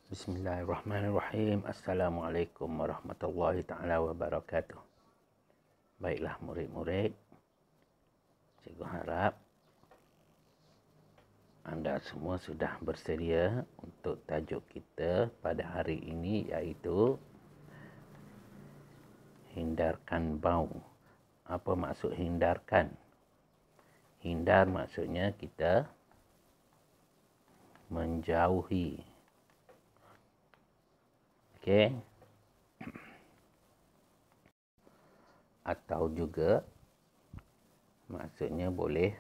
Bismillahirrahmanirrahim. Assalamualaikum warahmatullahi ta'ala wabarakatuh. Baiklah murid-murid, cikgu harap anda semua sudah bersedia untuk tajuk kita pada hari ini, iaitu hindarkan bau. Apa maksud hindarkan? Hindar maksudnya kita menjauhi. Okey. Atau juga maksudnya boleh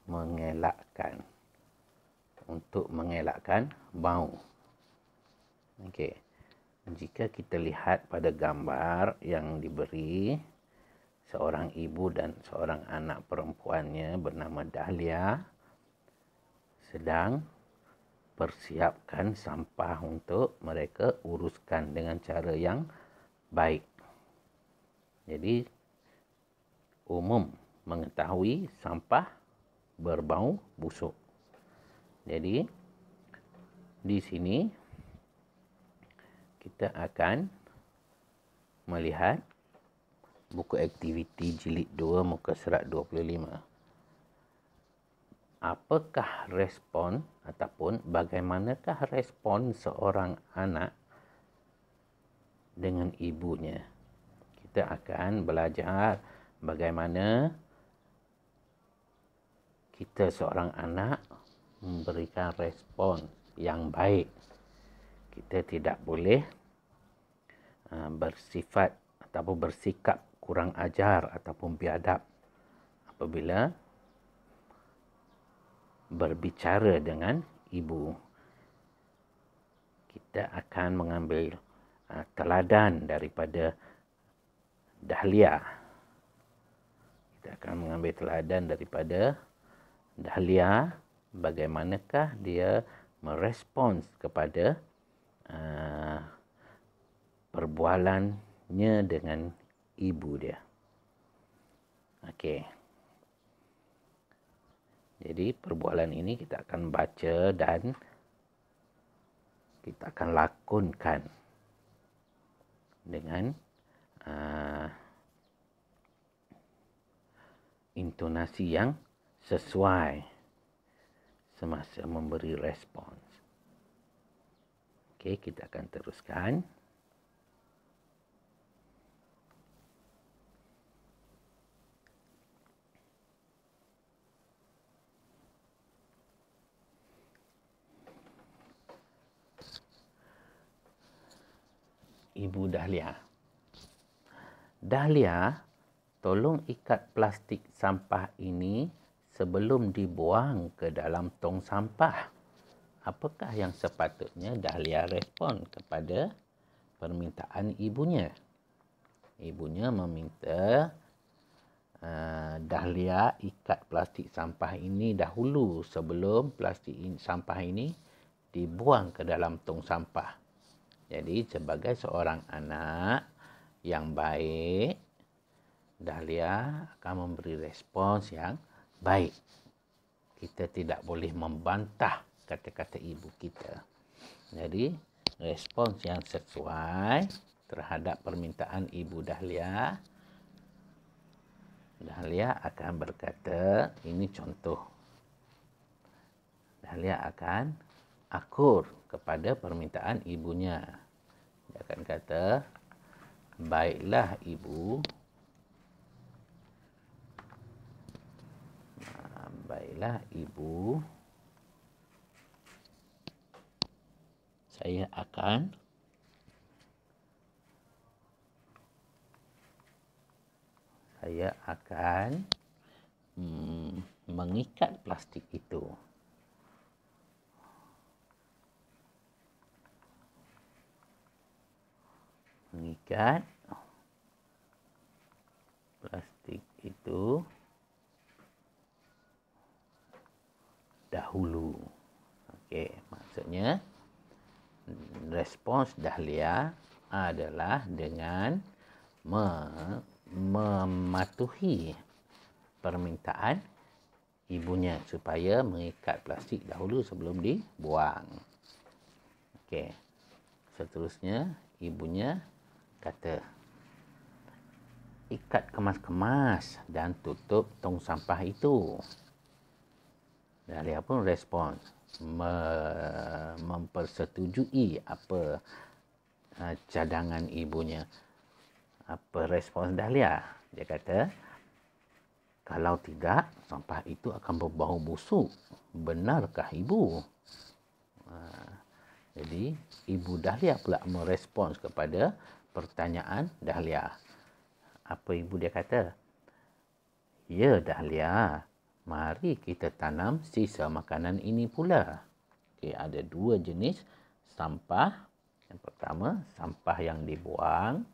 mengelakkan. Untuk mengelakkan bau. Okey. Jika kita lihat pada gambar yang diberi, seorang ibu dan seorang anak perempuannya bernama Dahlia sedang persiapkan sampah untuk mereka uruskan dengan cara yang baik. Jadi, umum mengetahui sampah berbau busuk. Jadi, di sini kita akan melihat buku aktiviti jilid 2 muka surat 25. Apakah respon ataupun bagaimanakah respon seorang anak dengan ibunya? Kita akan belajar bagaimana kita seorang anak memberikan respon yang baik. Kita tidak boleh bersifat ataupun bersikap kurang ajar ataupun biadab apabila berbicara dengan ibu. Kita akan mengambil teladan daripada Dahlia. Kita akan mengambil teladan daripada Dahlia, bagaimanakah dia merespons kepada perbualannya dengan ibu dia. Okey. Jadi perbualan ini kita akan baca dan kita akan lakonkan dengan intonasi yang sesuai semasa memberi respons. Okey, kita akan teruskan. Ibu Dahlia. Dahlia, tolong ikat plastik sampah ini sebelum dibuang ke dalam tong sampah. Apakah yang sepatutnya Dahlia respon kepada permintaan ibunya? Ibunya meminta Dahlia ikat plastik sampah ini dahulu sebelum plastik sampah ini dibuang ke dalam tong sampah. Jadi sebagai seorang anak yang baik, Dahlia akan memberi respons yang baik. Kita tidak boleh membantah kata-kata ibu kita. Jadi respons yang sesuai terhadap permintaan ibu Dahlia, Dahlia akan berkata, ini contoh. Dahlia akan akur kepada permintaan ibunya. Dia akan kata, baiklah ibu. Baiklah ibu. Saya akan mengikat plastik itu. Mengikat plastik itu dahulu. Okey, maksudnya respons Dahlia adalah dengan mematuhi permintaan ibunya supaya mengikat plastik dahulu sebelum dibuang. Okey. Seterusnya ibunya kata, ikat kemas-kemas dan tutup tong sampah itu. Dahlia pun respon mempersetujui apa cadangan ibunya. Apa respons Dahlia? Dia kata, kalau tidak, sampah itu akan berbau busuk. Benarkah ibu? Jadi, ibu Dahlia pula merespons kepada pertanyaan Dahlia. Apa ibu dia kata? Ya Dahlia, mari kita tanam sisa makanan ini pula. Okey, ada dua jenis sampah. Yang pertama, sampah yang dibuang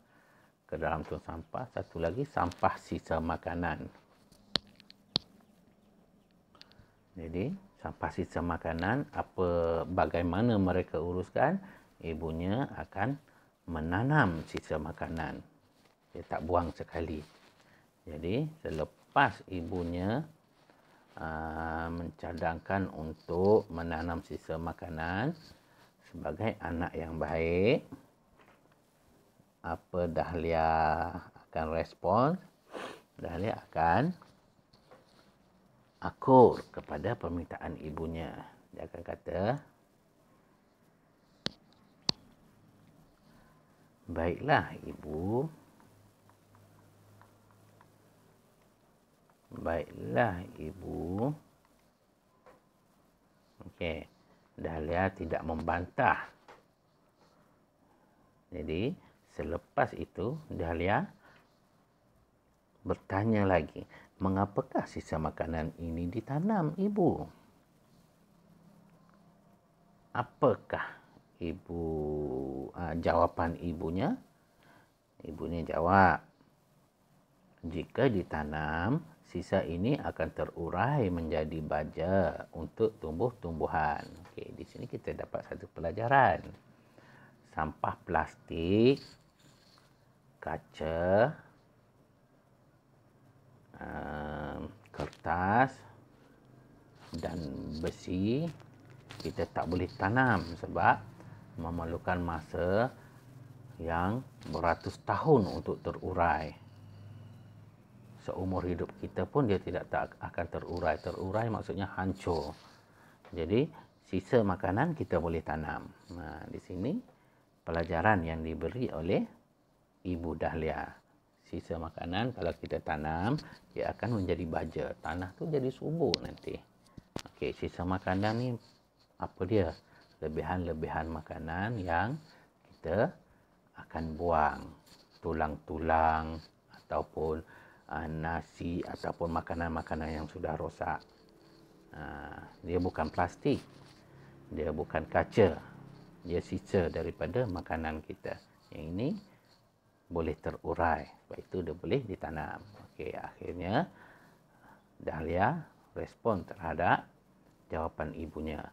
ke dalam tong sampah. Satu lagi, sampah sisa makanan. Jadi, sampah sisa makanan, bagaimana mereka uruskan? Ibunya akan menanam sisa makanan. Dia tak buang sekali. Jadi, selepas ibunya mencadangkan untuk menanam sisa makanan, sebagai anak yang baik, apa Dahlia akan respon? Dahlia akan akur kepada permintaan ibunya. Dia akan kata, baiklah ibu. Baiklah ibu. Okey. Dahlia tidak membantah. Jadi, selepas itu Dahlia bertanya lagi, mengapakah sisa makanan ini ditanam ibu? Apakah jawapan ibunya? Ibunya jawab, jika ditanam, sisa ini akan terurai menjadi baja untuk tumbuh-tumbuhan. Okey, di sini kita dapat satu pelajaran. Sampah plastik, kaca, kertas dan besi kita tak boleh tanam sebab memerlukan masa yang beratus tahun untuk terurai. Seumur hidup kita pun dia tak akan terurai. Terurai maksudnya hancur. Jadi, sisa makanan kita boleh tanam. Nah, di sini pelajaran yang diberi oleh Ibu Dahlia. Sisa makanan kalau kita tanam, dia akan menjadi baja. Tanah tu jadi subur nanti. Okey, sisa makanan ni apa dia? Lebihan-lebihan makanan yang kita akan buang. Tulang-tulang ataupun nasi ataupun makanan-makanan yang sudah rosak. Dia bukan plastik. Dia bukan kaca. Dia sisa daripada makanan kita. Yang ini boleh terurai. Sebab itu dia boleh ditanam. Okey, akhirnya Dahlia respon terhadap jawapan ibunya.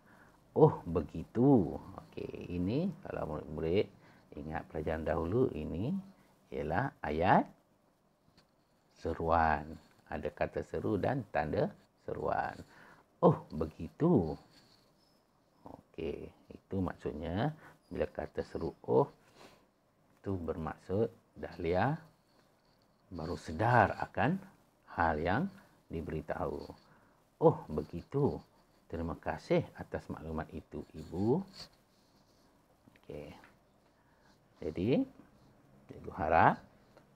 Oh, begitu. Okey, ini kalau murid-murid ingat pelajaran dahulu, ini ialah ayat seruan. Ada kata seru dan tanda seruan. Oh, begitu. Okey, itu maksudnya bila kata seru oh, itu bermaksud Dahlia baru sedar akan hal yang diberitahu. Oh, begitu. Terima kasih atas maklumat itu, Ibu. Okey. Jadi, cikgu harap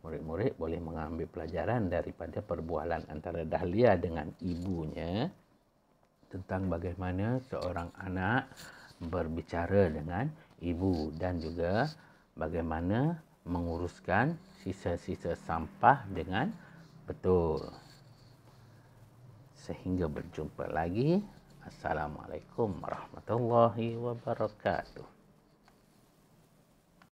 murid-murid boleh mengambil pelajaran daripada perbualan antara Dahlia dengan ibunya tentang bagaimana seorang anak berbicara dengan ibu dan juga bagaimana menguruskan sisa-sisa sampah dengan betul. Sehingga berjumpa lagi. Assalamualaikum warahmatullahi wabarakatuh.